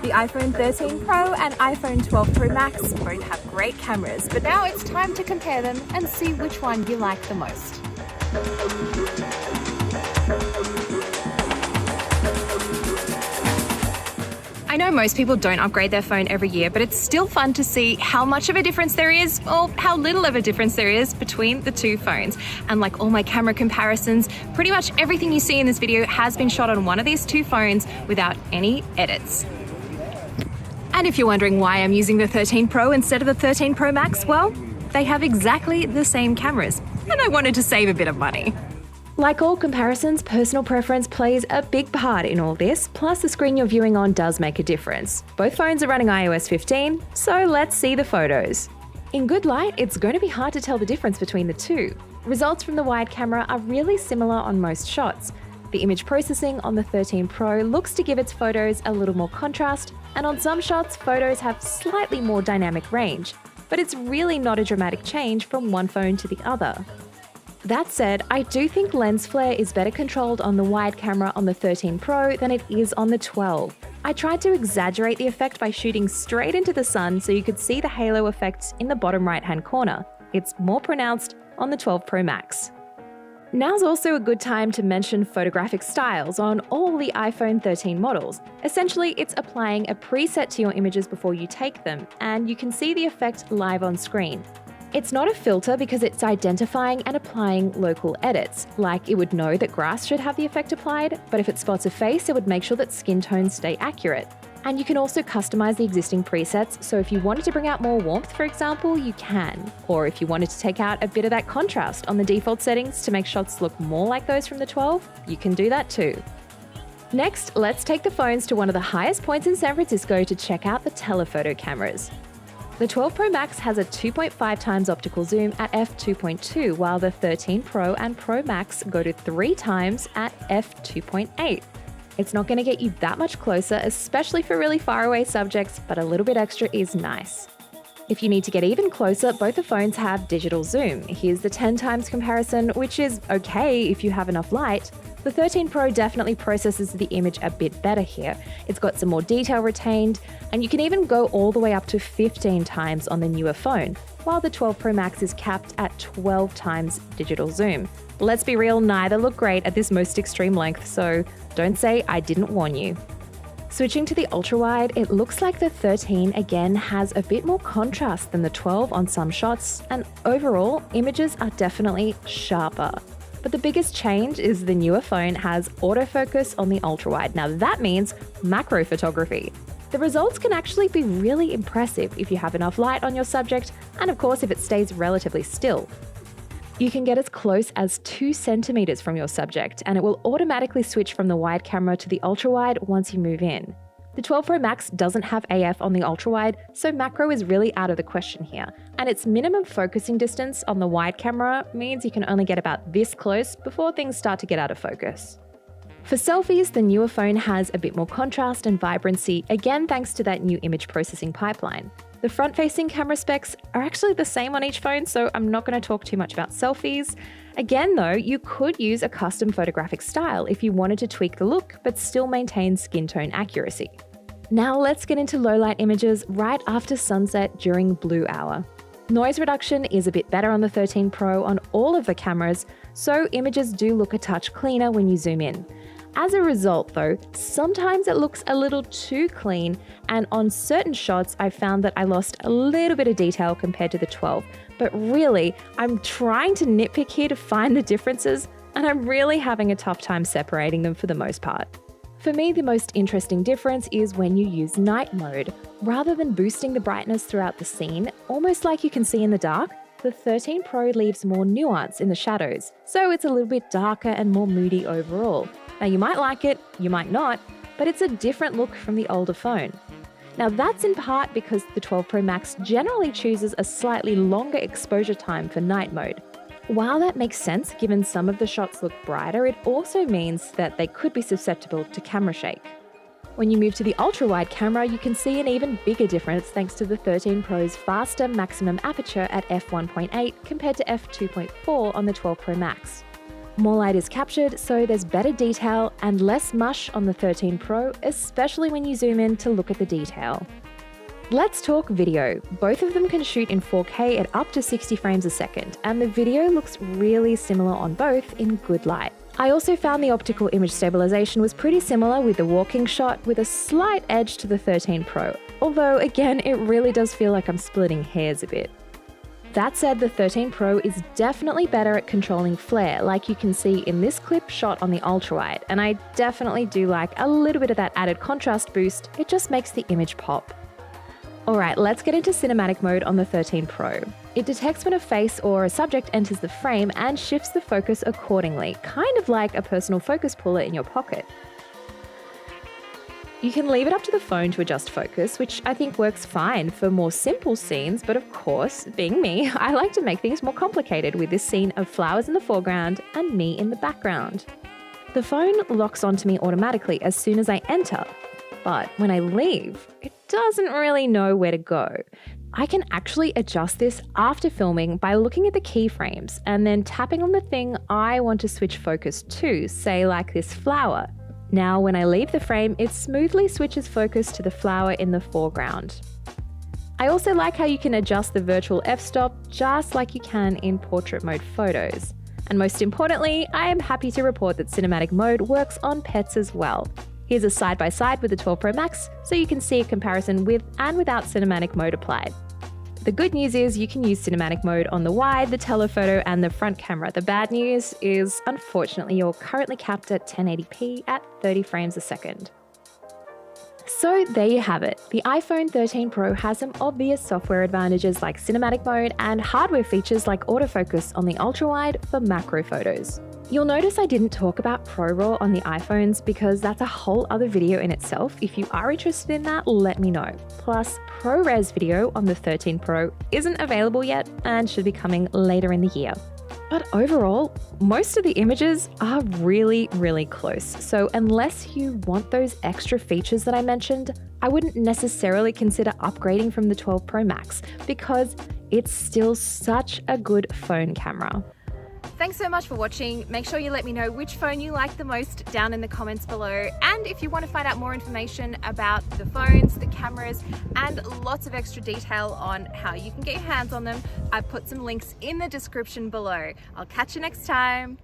The iPhone 13 Pro and iPhone 12 Pro Max both have great cameras, but now it's time to compare them and see which one you like the most. I know most people don't upgrade their phone every year, but it's still fun to see how much of a difference there is, or how little of a difference there is, between the two phones. And like all my camera comparisons, pretty much everything you see in this video has been shot on one of these two phones without any edits. And if you're wondering why I'm using the 13 Pro instead of the 13 Pro Max, well, they have exactly the same cameras, and I wanted to save a bit of money. Like all comparisons, personal preference plays a big part in all this, plus the screen you're viewing on does make a difference. Both phones are running iOS 15, so let's see the photos. In good light, it's going to be hard to tell the difference between the two. Results from the wide camera are really similar on most shots. The image processing on the 13 Pro looks to give its photos a little more contrast, and on some shots, photos have slightly more dynamic range, but it's really not a dramatic change from one phone to the other. That said, I do think lens flare is better controlled on the wide camera on the 13 Pro than it is on the 12. I tried to exaggerate the effect by shooting straight into the sun so you could see the halo effect in the bottom right-hand corner. It's more pronounced on the 12 Pro Max. Now's also a good time to mention photographic styles on all the iPhone 13 models. Essentially, it's applying a preset to your images before you take them, and you can see the effect live on screen. It's not a filter because it's identifying and applying local edits, like it would know that grass should have the effect applied, but if it spots a face, it would make sure that skin tones stay accurate. And you can also customize the existing presets, so if you wanted to bring out more warmth, for example, you can. Or if you wanted to take out a bit of that contrast on the default settings to make shots look more like those from the 12, you can do that too. Next, let's take the phones to one of the highest points in San Francisco to check out the telephoto cameras. The 12 Pro Max has a 2.5 times optical zoom at f2.2, while the 13 Pro and Pro Max go to 3 times at f2.8. It's not going to get you that much closer, especially for really far away subjects, but a little bit extra is nice. If you need to get even closer, both the phones have digital zoom. Here's the 10 times comparison, which is okay if you have enough light. The 13 Pro definitely processes the image a bit better here. It's got some more detail retained, and you can even go all the way up to 15 times on the newer phone, while the 12 Pro Max is capped at 12 times digital zoom. Let's be real, neither look great at this most extreme length, so don't say I didn't warn you. Switching to the ultra-wide, it looks like the 13 again has a bit more contrast than the 12 on some shots, and overall, images are definitely sharper. But the biggest change is the newer phone has autofocus on the ultra-wide. Now that means macro photography. The results can actually be really impressive if you have enough light on your subject, and of course if it stays relatively still. You can get as close as 2 centimeters from your subject, and it will automatically switch from the wide camera to the ultra-wide once you move in. The 12 Pro Max doesn't have AF on the ultra-wide, so macro is really out of the question here. And its minimum focusing distance on the wide camera means you can only get about this close before things start to get out of focus. For selfies, the newer phone has a bit more contrast and vibrancy, again thanks to that new image processing pipeline. The front-facing camera specs are actually the same on each phone, so I'm not going to talk too much about selfies. Again though, you could use a custom photographic style if you wanted to tweak the look but still maintain skin tone accuracy. Now let's get into low-light images right after sunset during blue hour. Noise reduction is a bit better on the 13 Pro on all of the cameras, so images do look a touch cleaner when you zoom in. As a result though, sometimes it looks a little too clean, and on certain shots I found that I lost a little bit of detail compared to the 12. But really, I'm trying to nitpick here to find the differences, and I'm really having a tough time separating them for the most part. For me, the most interesting difference is when you use night mode. Rather than boosting the brightness throughout the scene, almost like you can see in the dark, the 13 Pro leaves more nuance in the shadows, so it's a little bit darker and more moody overall. Now you might like it, you might not, but it's a different look from the older phone. Now that's in part because the 12 Pro Max generally chooses a slightly longer exposure time for night mode. While that makes sense given some of the shots look brighter, it also means that they could be susceptible to camera shake. When you move to the ultra-wide camera, you can see an even bigger difference thanks to the 13 Pro's faster maximum aperture at f1.8 compared to f2.4 on the 12 Pro Max. More light is captured, so there's better detail and less mush on the 13 Pro, especially when you zoom in to look at the detail. Let's talk video. Both of them can shoot in 4K at up to 60 frames a second, and the video looks really similar on both in good light. I also found the optical image stabilization was pretty similar with the walking shot, with a slight edge to the 13 Pro, although again, it really does feel like I'm splitting hairs a bit. That said, the 13 Pro is definitely better at controlling flare, like you can see in this clip shot on the ultrawide, and I definitely do like a little bit of that added contrast boost. It just makes the image pop. Alright, let's get into cinematic mode on the 13 Pro. It detects when a face or a subject enters the frame and shifts the focus accordingly, kind of like a personal focus puller in your pocket. You can leave it up to the phone to adjust focus, which I think works fine for more simple scenes, but of course, being me, I like to make things more complicated with this scene of flowers in the foreground and me in the background. The phone locks onto me automatically as soon as I enter, but when I leave, it doesn't really know where to go. I can actually adjust this after filming by looking at the keyframes and then tapping on the thing I want to switch focus to, say like this flower. Now, when I leave the frame, it smoothly switches focus to the flower in the foreground. I also like how you can adjust the virtual f-stop just like you can in portrait mode photos. And most importantly, I am happy to report that cinematic mode works on pets as well. Here's a side-by-side with the 12 Pro Max so you can see a comparison with and without cinematic mode applied. The good news is you can use cinematic mode on the wide, the telephoto, and the front camera. The bad news is, unfortunately, you're currently capped at 1080p at 30 frames a second. So there you have it. The iPhone 13 Pro has some obvious software advantages like cinematic mode and hardware features like autofocus on the ultrawide for macro photos. You'll notice I didn't talk about ProRAW on the iPhones because that's a whole other video in itself. If you are interested in that, let me know. Plus, ProRes video on the 13 Pro isn't available yet and should be coming later in the year. But overall, most of the images are really, really close. So unless you want those extra features that I mentioned, I wouldn't necessarily consider upgrading from the 12 Pro Max because it's still such a good phone camera. Thanks so much for watching. Make sure you let me know which phone you like the most down in the comments below. And if you want to find out more information about the phones, the cameras, and lots of extra detail on how you can get your hands on them, I've put some links in the description below. I'll catch you next time.